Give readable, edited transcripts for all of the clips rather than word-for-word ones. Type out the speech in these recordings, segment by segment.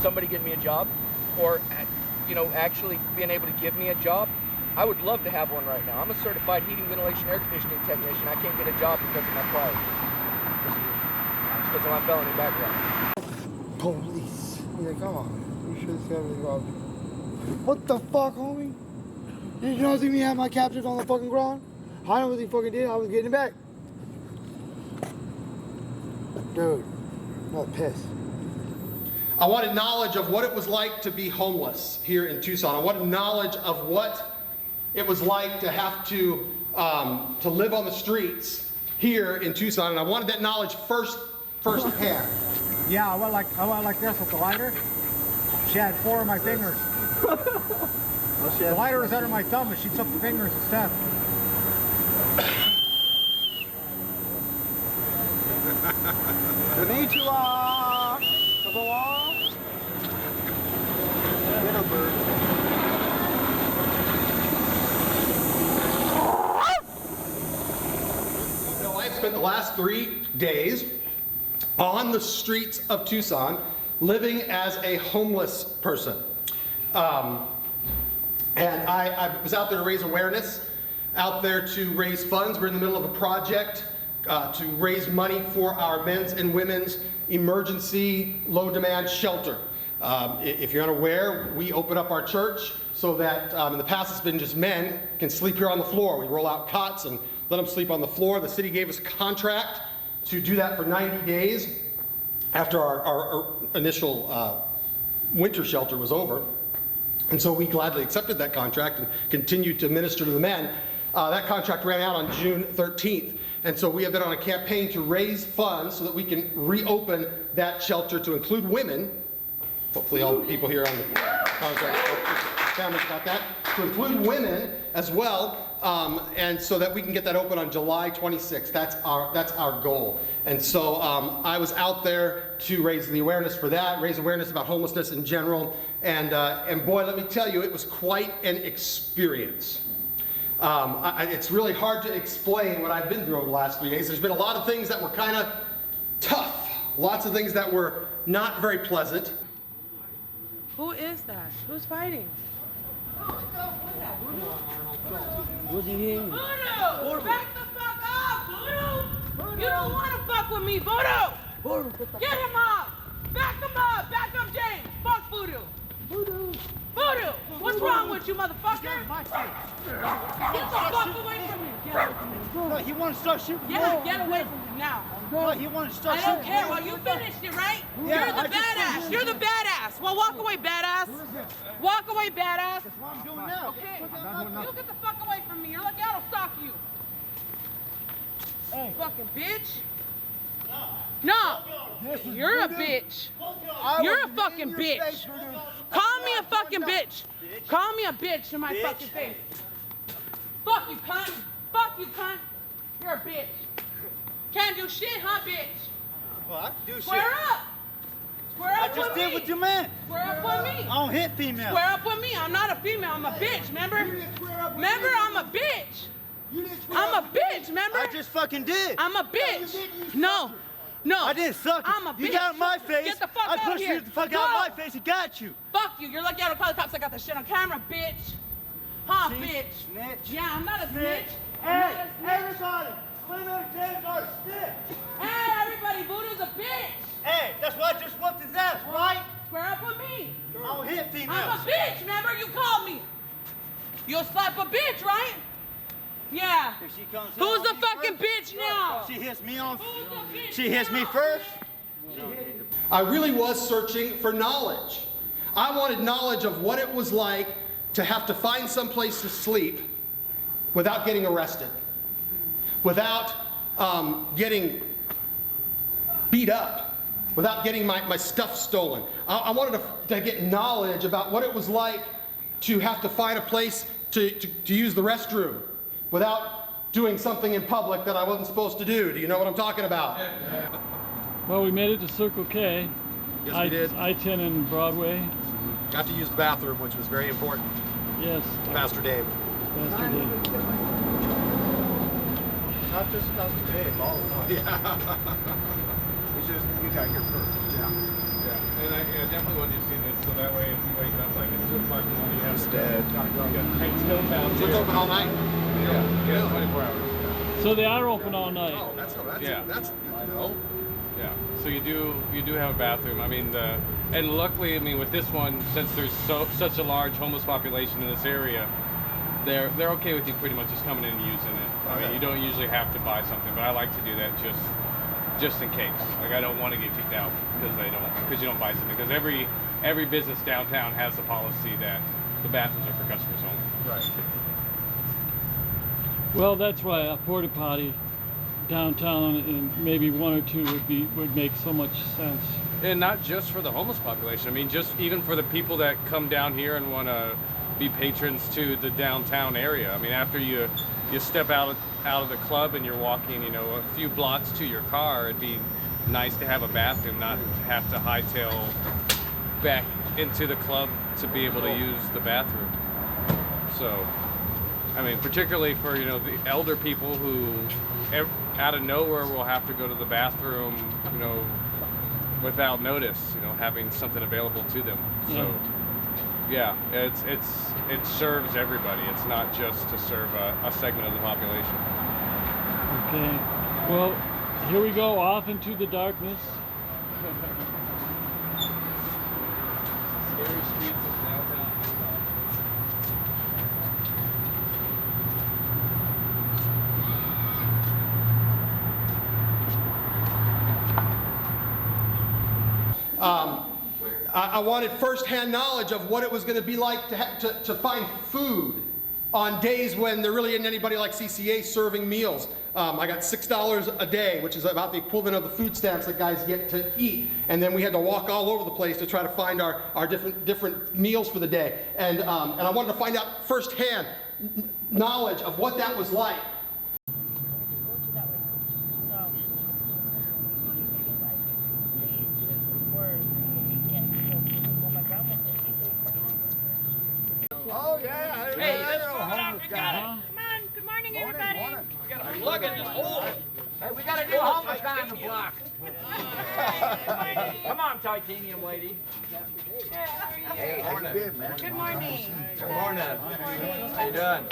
somebody getting me a job, or actually being able to give me a job, I would love to have one right now. I'm a certified heating, ventilation, air conditioning technician. I can't get a job because of my pride, because of my felony background. Police. You're like, oh, you should have said me, Rob. What the fuck, homie? Did you not see me have my captures on the fucking ground? I know what he fucking did. I was getting it back. Dude, I'm pissed. I wanted knowledge of what it was like to be homeless here in Tucson. I wanted knowledge of what it was like to have to live on the streets here in Tucson, and I wanted that knowledge firsthand. Yeah, I went like this with the lighter. She had 4 of my fingers. The lighter was under my thumb, and she took the fingers instead. Konnichiwa! Konnichiwa! Little bird. I spent the last 3 days on the streets of Tucson living as a homeless person. And I was out there to raise awareness, out there to raise funds. We're in the middle of a project to raise money for our men's and women's emergency low-demand shelter. If you're unaware, we open up our church so that in the past it's been just men can sleep here on the floor. We roll out cots and let them sleep on the floor. The city gave us a contract to do that for 90 days after our initial winter shelter was over. And so we gladly accepted that contract and continued to minister to the men. That contract ran out on June 13th. And so we have been on a campaign to raise funds so that we can reopen that shelter to include women. Hopefully all the people here on the contract, families got that. To include women as well, and so that we can get that open on July 26th. That's our goal. And so I was out there to raise the awareness for that, raise awareness about homelessness in general, and boy, let me tell you, it was quite an experience. It's really hard to explain what I've been through over the last 3 days. There's been a lot of things that were kind of tough, lots of things that were not very pleasant. Who is that? Who's fighting? What's he hitting? Voodoo! Back the fuck off, Voodoo! You don't want to fuck with me, Voodoo! Get him up! Back him up! Back up, James! Fuck Voodoo! Voodoo! What's wrong with you, motherfucker? Get the fuck away from me! Get away from me! No, he wanted to start shooting. Yeah, get away from him now. No, he wanted to start I shooting. don't care. Well, you finished it, right? Yeah, You're the badass. You're the badass. Well, walk away, badass. Walk away, badass. That's what I'm doing now. Okay. You get the fuck away from me. You're lucky I don't stalk you. Hey. Fucking bitch. No. You're a bitch. You're a fucking bitch. Call me a fucking bitch. Call me a bitch in my fucking face. Fuck you, cunt. Fuck you, cunt. You're a bitch. Can't do shit, huh, bitch? Well, I can do shit. Square up. Square up I just with me. did what you meant. Square up with me. I don't hit females. Square up with me. I'm not a female. I'm a bitch, remember? Remember, I'm a bitch. I'm a bitch, remember? I just fucking did. I'm a bitch. No. No. I didn't suck it. I'm a bitch. You got in my face. Get the fuck I out pushed here. you the fuck Go. out of my face. He got you. Fuck you. You're lucky I don't call the cops. I got the shit on camera, bitch. Huh, See? bitch? Snitch. Yeah, I'm not a snitch. Hey, everybody. Clean up James our snitch. Hey, everybody. Voodoo's a bitch. Hey, that's why I just whooped his ass, right? Square up with me. I don't hit females. I'm a bitch, remember? You called me. You'll slap a bitch, right? Yeah. If she comes Who's in the on me fucking first, bitch now? She hits me on. Who's the bitch She hits me now? first. I really was searching for knowledge. I wanted knowledge of what it was like to have to find some place to sleep without getting arrested, without getting beat up, without getting my stuff stolen. I wanted to get knowledge about what it was like to have to find a place to use the restroom without doing something in public that I wasn't supposed to do. Do you know what I'm talking about? Well, we made it to Circle K. Yes, we did. I-10 and Broadway. Got to use the bathroom, which was very important. Yes. Pastor Dave. Pastor Dave. Not just Pastor Dave, all of us. Yeah. It's just you got here first. Yeah, and I definitely wanted to see So that way, if you wake up like in 2 o'clock in the morning, you have dead. You got Tight Still Town. So it's open all night? Yeah, 24 hours. So they are open all night. Oh, that's good to know. Yeah. So you do have a bathroom. I mean, and luckily, I mean, with this one, since there's such a large homeless population in this area, they're okay with you pretty much just coming in and using it. I mean, you don't usually have to buy something, but I like to do that just in case. Like, I don't want to get kicked out because you don't buy something. Because every business downtown has the policy that the bathrooms are for customers only. Right. Well, that's why a porta potty downtown and maybe 1 or 2 would make so much sense. And not just for the homeless population. I mean, just even for the people that come down here and want to be patrons to the downtown area. I mean, after you step out of the club and you're walking, a few blocks to your car, it'd be nice to have a bathroom, not have to hightail back into the club to be able to use the bathroom. So, I mean, particularly for, the elder people who out of nowhere will have to go to the bathroom, without notice, having something available to them. So, yeah, it serves everybody. It's not just to serve a segment of the population. Okay. Well, here we go off into the darkness. Scary streets of downtown. I wanted first-hand knowledge of what it was going to be like to find food on days when there really isn't anybody like CCA serving meals. I got $6 a day, which is about the equivalent of the food stamps that guys get to eat. And then we had to walk all over the place to try to find our different meals for the day. And I wanted to find out firsthand knowledge of what that was like. Oh yeah. Hey, let's go up. We got it. Come on. Good morning, everybody. We got a plug in this hole. Hey, we got a new homeless guy on the block. Come on, titanium lady. Hey, how you been, man? Good morning. Good morning. How you doing?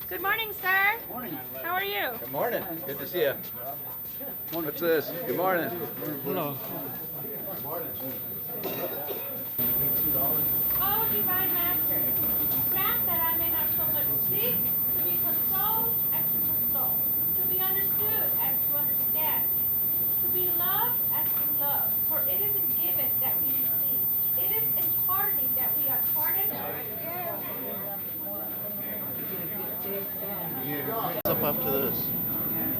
Good morning, sir. Morning. How are you? Good morning. Good to see you. What's this? Good morning. Hello. Oh, divine master, grant that I may not so much speak to be consoled as to console, to be understood as to understand, to be loved as to love. For it is in giving that we receive. It is in pardoning that we are pardoned. What's up after this?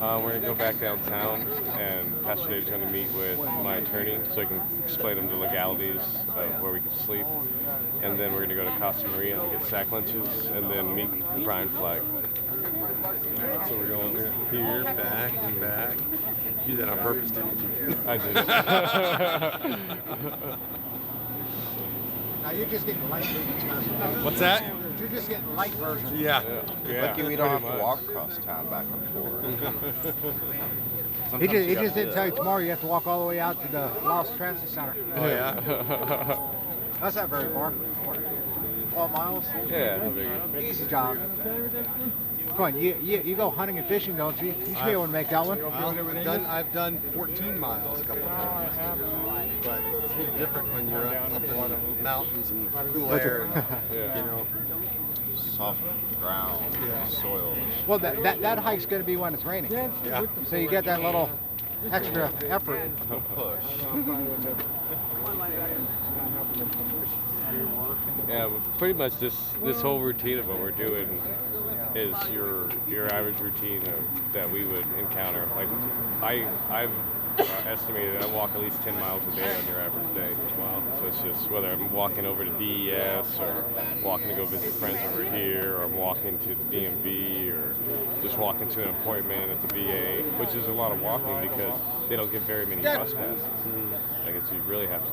We're going to go back downtown, and Pastor Dave's going to meet with my attorney so he can explain them the legalities of where we can sleep. And then we're going to go to Costa Maria and get sack lunches, and then meet Brian Flagg. So we're going here, back, and back. You did that on purpose, didn't you? I did. Now you're just getting light version. What's that? You're just getting light version. Yeah. Lucky we don't have to walk across town back and forth. He just didn't tell you tomorrow you have to walk all the way out to the Lost Transit Center. Oh, yeah? That's not very far. 12 miles? Yeah, no biggie. Easy job. Come on, you go hunting and fishing, don't you? You should be able to make that one. I've done 14 miles a couple of times. But it's a little different when you're up in the mountains and cool air and, Soft ground, soil. Well, that hike's going to be when it's raining. Yeah. So you get that little extra effort. Push. Yeah, but pretty much this whole routine of what we're doing is your average routine that we would encounter. Like I've estimated I walk at least 10 miles a day on your average day. Wow. So it's just whether I'm walking over to DES or walking to go visit friends over here, or I'm walking to the DMV, or just walking to an appointment at the VA, which is a lot of walking because they don't give very many bus passes. Like you really have to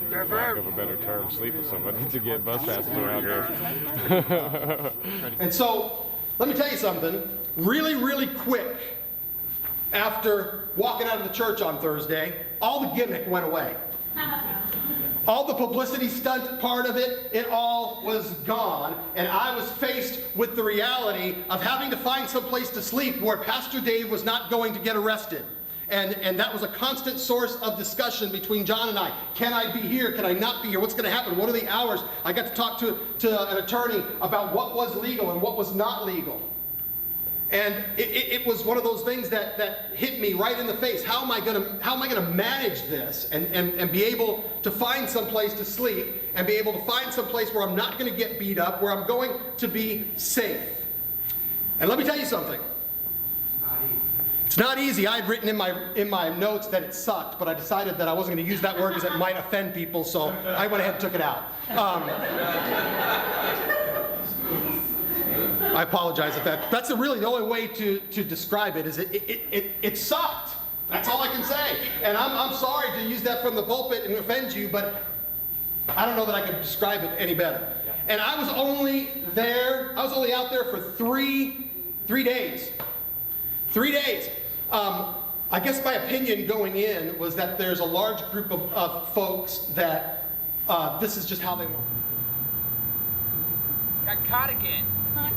for lack of a better term, sleep with somebody to get bus passes around here. And so, let me tell you something, really, really quick, after walking out of the church on Thursday, all the gimmick went away. All the publicity stunt part of it, it all was gone. And I was faced with the reality of having to find some place to sleep where Pastor Dave was not going to get arrested. And that was a constant source of discussion between Jon and I. Can I be here? Can I not be here? What's going to happen? What are the hours? I got to talk to an attorney about what was legal and what was not legal. And it was one of those things that hit me right in the face. How am I going to manage this and be able to find some place to sleep and be able to find some place where I'm not going to get beat up, where I'm going to be safe? And let me tell you something. It's not easy. I had written in my notes that it sucked, but I decided that I wasn't going to use that word because it might offend people, so I went ahead and took it out. I apologize if that's really the only way to describe it. Is it sucked. That's all I can say. And I'm sorry to use that from the pulpit and offend you, but I don't know that I could describe it any better. And I was only out there for three days. 3 days. I guess my opinion going in was that there's a large group of folks that this is just how they want. Got caught again. Huh?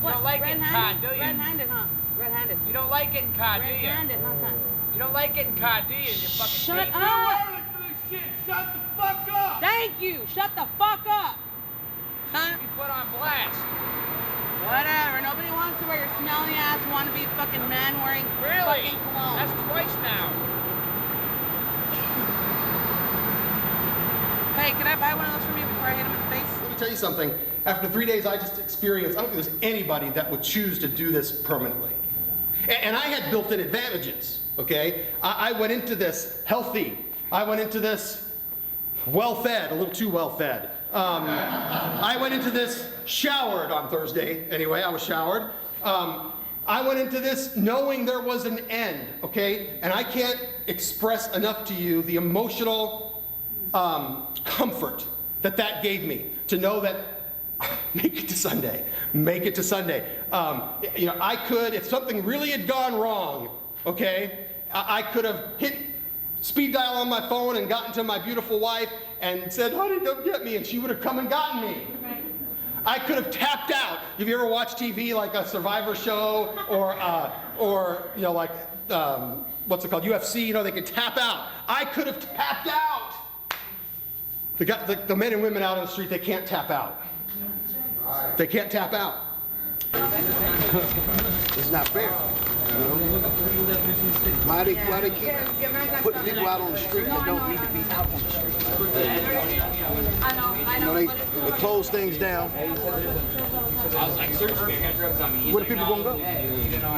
You don't like getting caught, do you? Red-handed, huh? Red-handed. You don't like getting caught, do you? Red-handed, huh? You don't like getting caught, do you? You fucking Shut bitch. up! Shit. Shut the fuck up! Thank you! Shut the fuck up! Huh? You put on blast. Whatever. Nobody wants to wear your smelly ass wannabe fucking man wearing Really? fucking cologne. That's twice now. Hey, can I buy one of those from you before I hit him in the face? Let me tell you something. After 3 days, I just experienced, I don't think there's anybody that would choose to do this permanently. And I had built-in advantages, okay? I went into this healthy. I went into this well-fed, a little too well-fed. I went into this showered on Thursday. Anyway, I was showered. I went into this knowing there was an end, okay? And I can't express enough to you the emotional comfort that gave me to know that make it to Sunday. Make it to Sunday. I could, if something really had gone wrong, okay, I could have hit speed dial on my phone and gotten to my beautiful wife and said, honey, come get me, and she would have come and gotten me. Right. I could have tapped out. Have you ever watched TV like a Survivor show or like, what's it called, UFC, they could tap out. I could have tapped out. The men and women out on the street, they can't tap out. They can't tap out. It's not fair. Why they keep putting people out on the street that don't need to be out on the street? They close things down. Where the people gonna go?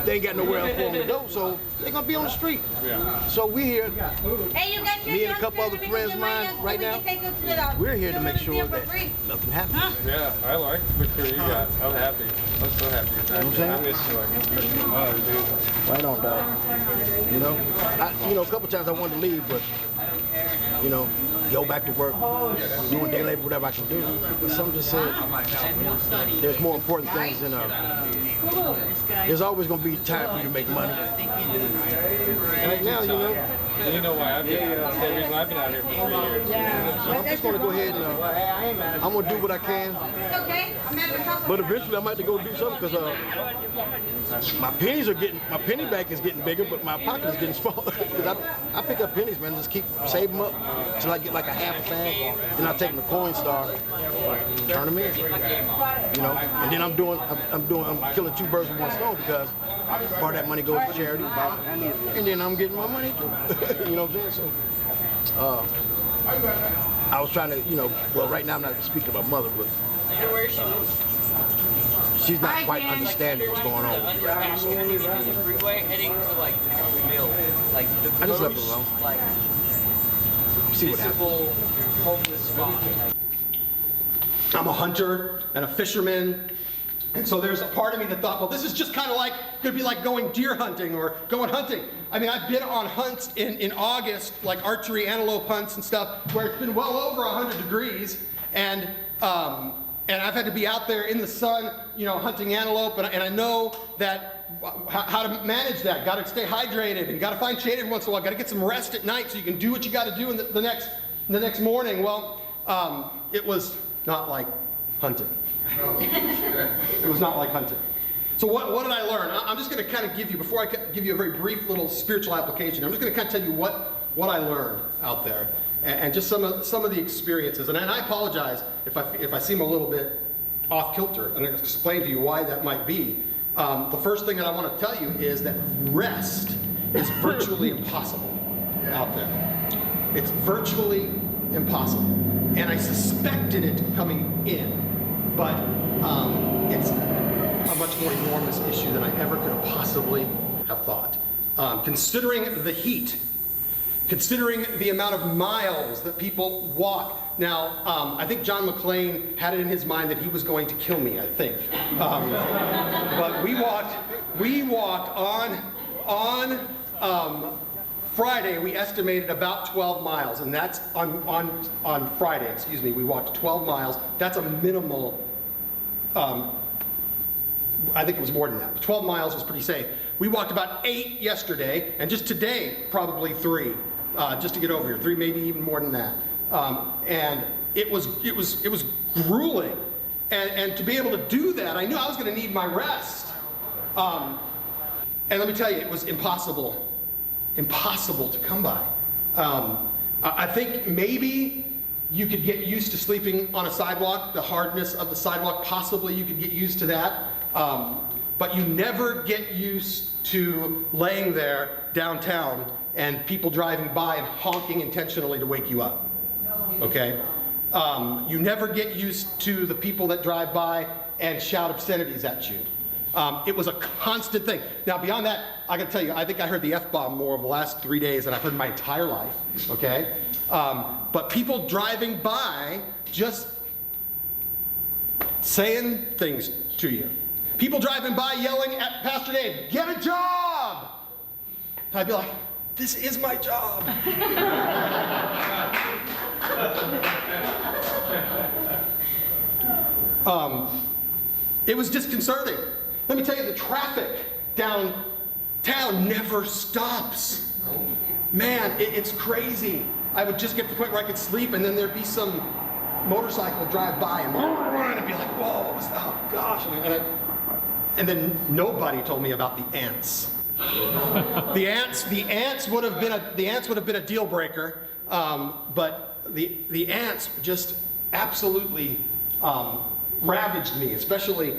They ain't got nowhere else for them to go, so they're gonna be on the street. Yeah. So we here, me and a couple other friends of mine right now, we're here to make sure that nothing happens. Yeah, I like the crew you got. I'm happy. I'm so happy. You know what I'm saying? I miss you like, dude. Right on, dog. A couple times I wanted to leave, but go back to work, do a day labor, whatever I can do. But some just said there's more important things than there's always going to be time for you to make money. Right now, And you know why? I've been, the reason I've been out here for 3 years. So I'm just going to go ahead and I'm going to do what I can. But eventually I might have to go do something because my penny bank is getting bigger, but my pocket is getting smaller. Because I pick up pennies, man, just keep saving them up until I get like a half a bag. Then I take them to Coinstar, turn them in. And then I'm killing two birds with one stone because part of that money goes to charity, and then I'm getting my money too. You know what I'm saying? So I was trying to, right now I'm not speaking about mother, but she's not quite understanding what's going on. The freeway heading to like Mill, like the I just left it alone. Like see what happens. Homeless spot. I'm a hunter and a fisherman. And so there's a part of me that thought, well, this is just kind of could be like going deer hunting or going hunting. I mean, I've been on hunts in August, like archery antelope hunts and stuff, where it's been well over 100 degrees. And I've had to be out there in the sun, hunting antelope. And I know that how to manage that. Got to stay hydrated and got to find shade every once in a while. Got to get some rest at night so you can do what you got to do in the next the next morning, well, it was not like hunting. It was not like hunting. So what did I learn? I'm just going to kind of give you, before I give you a very brief little spiritual application, I'm just going to kind of tell you what I learned out there, and just some of the experiences. And I apologize if I seem a little bit off kilter, and I'll explain to you why that might be. The first thing that I want to tell you is that rest is virtually impossible out there. It's virtually impossible. And I suspected it coming in, but it's a much more enormous issue than I ever could have possibly have thought. Considering the heat, considering the amount of miles that people walk. Now, I think Jon McLane had it in his mind that he was going to kill me, I think. But we walked on Friday, we estimated about 12 miles, and that's on Friday, excuse me, we walked 12 miles. That's a minimal, I think it was more than that, but 12 miles was pretty safe. We walked about 8 yesterday, and just today, probably 3, just to get over here, 3, maybe even more than that. And it was grueling, and to be able to do that, I knew I was going to need my rest. And let me tell you, it was impossible to come by. I think maybe you could get used to sleeping on a sidewalk, the hardness of the sidewalk, possibly you could get used to that. But you never get used to laying there downtown and people driving by and honking intentionally to wake you up. Okay? You never get used to the people that drive by and shout obscenities at you. It was a constant thing. Now, beyond that, I gotta tell you, I think I heard the F-bomb more over the last 3 days than I've heard in my entire life, okay? But people driving by just saying things to you. People driving by yelling at Pastor Dave, "Get a job!" And I'd be like, "This is my job." It was disconcerting. Let me tell you, the traffic downtown never stops. Man, it's crazy. I would just get to the point where I could sleep, and then there'd be some motorcycle drive by, and I'd be like, "Whoa, what was that? Oh gosh!" And then nobody told me about the ants. The ants would have been a deal breaker, but the ants just absolutely ravaged me, especially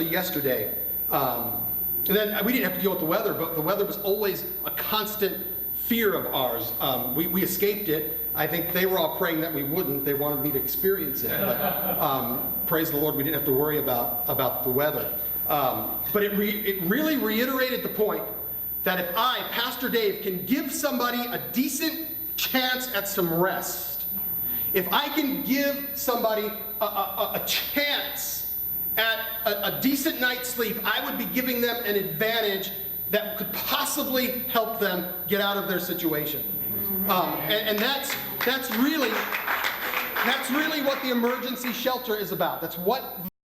yesterday. And then we didn't have to deal with the weather, but the weather was always a constant fear of ours. We escaped it. I think they were all praying that we wouldn't. They wanted me to experience it. But praise the Lord, we didn't have to worry about the weather. But it really reiterated the point that if I, Pastor Dave, can give somebody a decent chance at some rest, if I can give somebody a chance at a decent night's sleep, I would be giving them an advantage that could possibly help them get out of their situation. And that's really what the emergency shelter is about. That's what